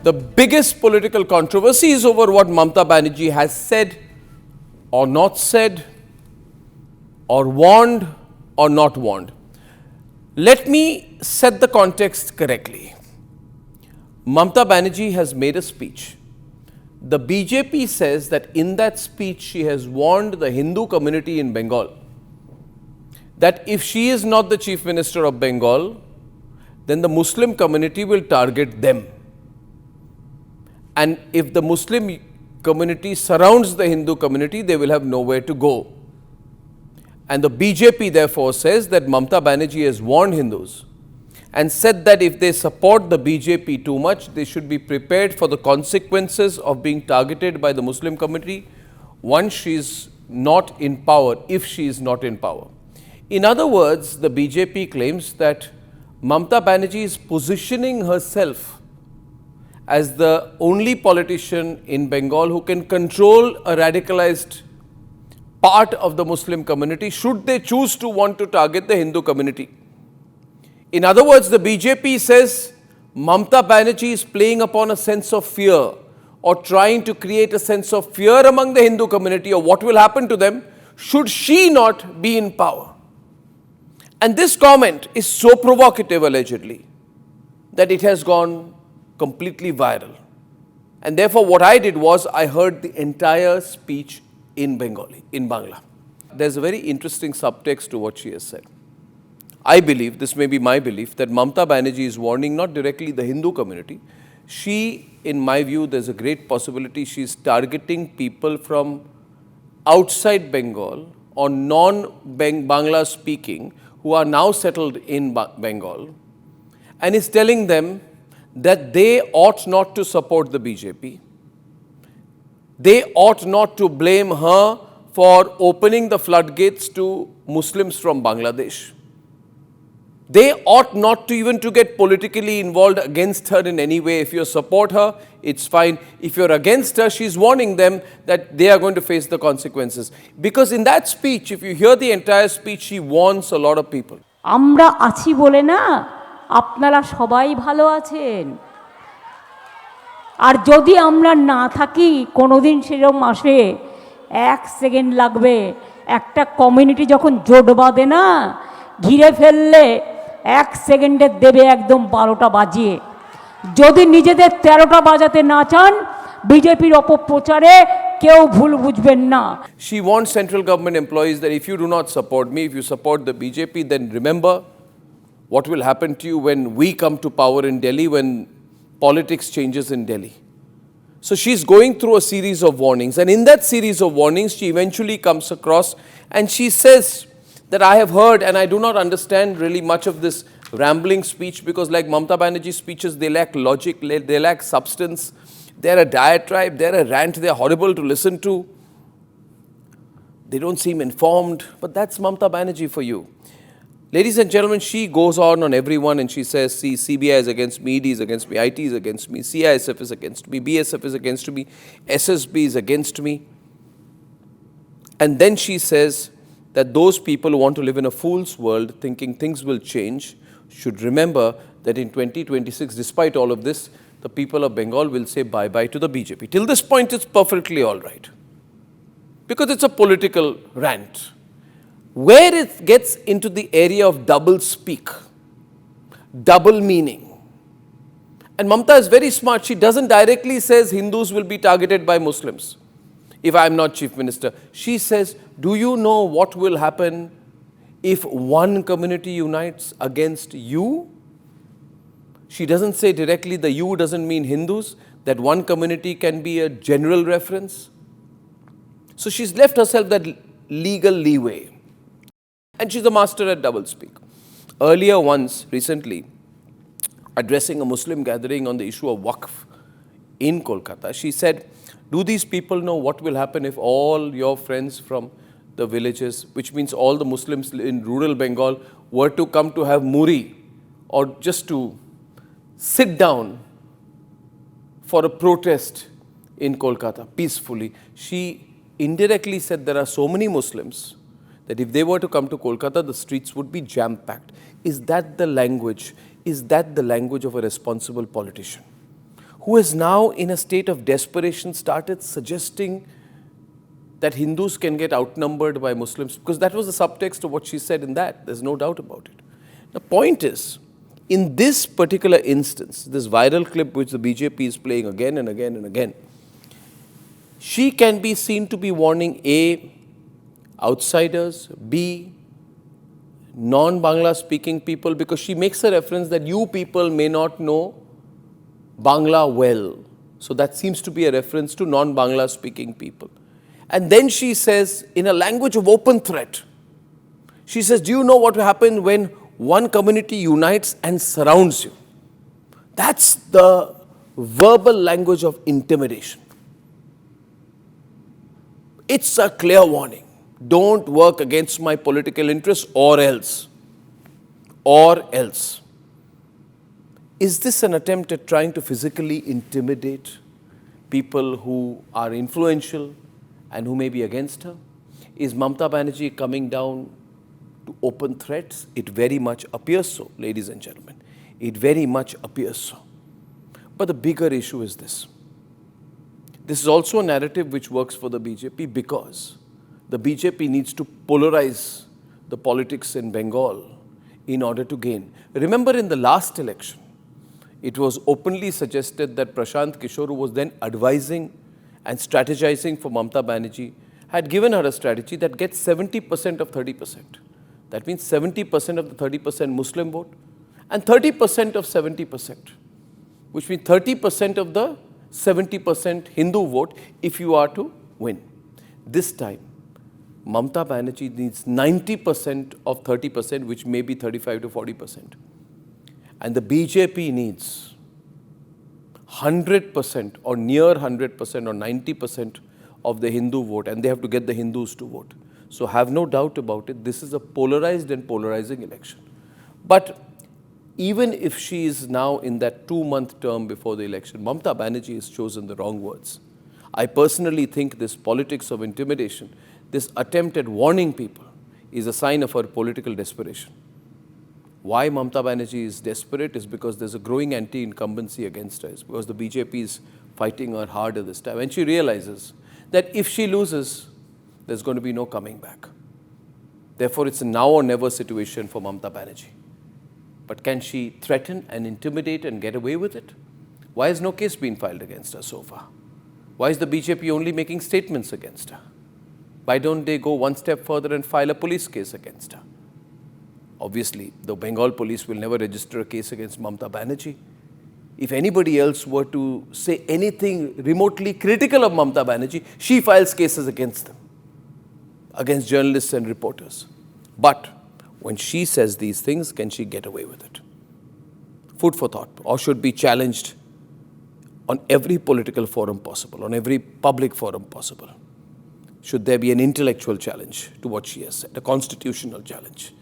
the biggest political controversy is over what Mamata Banerjee has said or not said, or warned or not warned. Let me set the context correctly. Mamata Banerjee has made a speech. The BJP says that in that speech she has warned the Hindu community in Bengal that if she is not the Chief Minister of Bengal, then the Muslim community will target them. And if the Muslim community surrounds the Hindu community, they will have nowhere to go. And the BJP therefore says that Mamata Banerjee has warned Hindus and said that if they support the BJP too much, they should be prepared for the consequences of being targeted by the Muslim community once she is not in power, if she is not in power. In other words, the BJP claims that Mamata Banerjee is positioning herself as the only politician in Bengal who can control a radicalized part of the Muslim community should they choose to want to target the Hindu community. In other words, the BJP says Mamata Banerjee is playing upon a sense of fear or trying to create a sense of fear among the Hindu community or what will happen to them should she not be in power. And this comment is so provocative, allegedly, that it has gone completely viral. And therefore, what I did was I heard the entire speech in Bengali, in Bangla. There's a very interesting subtext to what she has said. I believe, this may be my belief, that Mamata Banerjee is warning not directly the Hindu community. She, in my view, there's a great possibility she is targeting people from outside Bengal or non-Bangla speaking who are now settled in Bengal, and is telling them that they ought not to support the BJP. They ought not to blame her for opening the floodgates to Muslims from Bangladesh. They ought not to even to get politically involved against her in any way. If you support her, it's fine. If you're against her, she's warning them that they are going to face the consequences. Because in that speech, if you hear the entire speech, she warns a lot of people. আমরা আছি বলে না আপনারা সবাই ভালো আছেন আর যদি আমরা না থাকি কোনোদিন সেরকম আসে এক সেকেন্ড লাগবে একটা কমিউনিটি যখন জোট বাঁধে না ঘিরে ফেললে এক সেকেন্ডে দেবে একদম 12টা বাজিয়ে যদি নিজেদের 13টা বাজাতে না চান বিজেপির অপপ্রচারে কেউ ভুল বুঝবেন না She wants central government employees that if you do not support me, if you support the BJP, then remember what will happen to you when we come to power in Delhi, when politics changes in Delhi. So she's going through a series of warnings, and in that series of warnings, she eventually comes across and she says that I have heard, and I do not understand really much of this rambling speech because like Mamata Banerjee's speeches, they lack logic, they lack substance, they're a diatribe, they're a rant, they're horrible to listen to. They don't seem informed, but that's Mamata Banerjee for you. Ladies and gentlemen, she goes on everyone and she says, see, CBI is against me, ED is against me, IT is against me, CISF is against me, BSF is against me, SSB is against me. And then she says that those people who want to live in a fool's world thinking things will change should remember that in 2026, despite all of this, the people of Bengal will say bye-bye to the BJP. Till this point, it's perfectly all right. Because it's a political rant. Where it gets into the area of double speak, double meaning. And Mamata is very smart. She doesn't directly say Hindus will be targeted by Muslims if I am not Chief Minister. She says, do you know what will happen if one community unites against you? She doesn't say directly the you doesn't mean Hindus, that one community can be a general reference. So she's left herself that legal leeway. And she's a master at doublespeak. Earlier once, recently, addressing a Muslim gathering on the issue of Waqf in Kolkata, she said, do these people know what will happen if all your friends from the villages, which means all the Muslims in rural Bengal, were to come to have muri or just to sit down for a protest in Kolkata peacefully? She indirectly said there are so many Muslims that if they were to come to Kolkata, the streets would be jam-packed. Is that the language? Is that the language of a responsible politician? who has now, in a state of desperation, started suggesting that Hindus can get outnumbered by Muslims, because that was the subtext of what she said in that. There's no doubt about it. The point is, in this particular instance, this viral clip which the BJP is playing again and again and again, she can be seen to be warning A, outsiders, B, non-Bangla speaking people, because she makes a reference that you people may not know Bangla well. So that seems to be a reference to non-Bangla speaking people. And then she says, in a language of open threat, she says, do you know what will happen when one community unites and surrounds you? That's the verbal language of intimidation. It's a clear warning. Don't work against my political interests or else. Or else. Is this an attempt at trying to physically intimidate people who are influential and who may be against her? Is Mamata Banerjee coming down to open threats? It very much appears so, ladies and gentlemen. It very much appears so. But the bigger issue is this. This is also a narrative which works for the BJP, because the BJP needs to polarize the politics in Bengal in order to gain. Remember, in the last election, it was openly suggested that Prashant Kishore, who was then advising and strategizing for Mamata Banerjee, had given her a strategy that gets 70% of 30%. That means 70% of the 30% Muslim vote and 30% of 70%, which means 30% of the 70% Hindu vote if you are to win. This time, Mamata Banerjee needs 90% of 30%, which may be 35 to 40%. And the BJP needs 100% or near 100% or 90% of the Hindu vote, and they have to get the Hindus to vote. So have no doubt about it, this is a polarized and polarizing election. But even if she is now in that 2-month term before the election, Mamata Banerjee has chosen the wrong words. I personally think this politics of intimidation, this attempt at warning people, is a sign of her political desperation. Why Mamata Banerjee is desperate is because there's a growing anti-incumbency against her. It's because the BJP is fighting her harder this time. And she realizes that if she loses, there's going to be no coming back. Therefore, it's a now or never situation for Mamata Banerjee. But can she threaten and intimidate and get away with it? Why has no case been filed against her so far? Why is the BJP only making statements against her? Why don't they go one step further and file a police case against her? Obviously, the Bengal police will never register a case against Mamata Banerjee. If anybody else were to say anything remotely critical of Mamata Banerjee, she files cases against them, against journalists and reporters. But when she says these things, can she get away with it? Food for thought, or should be challenged on every political forum possible, on every public forum possible. Should there be an intellectual challenge to what she has said, a constitutional challenge?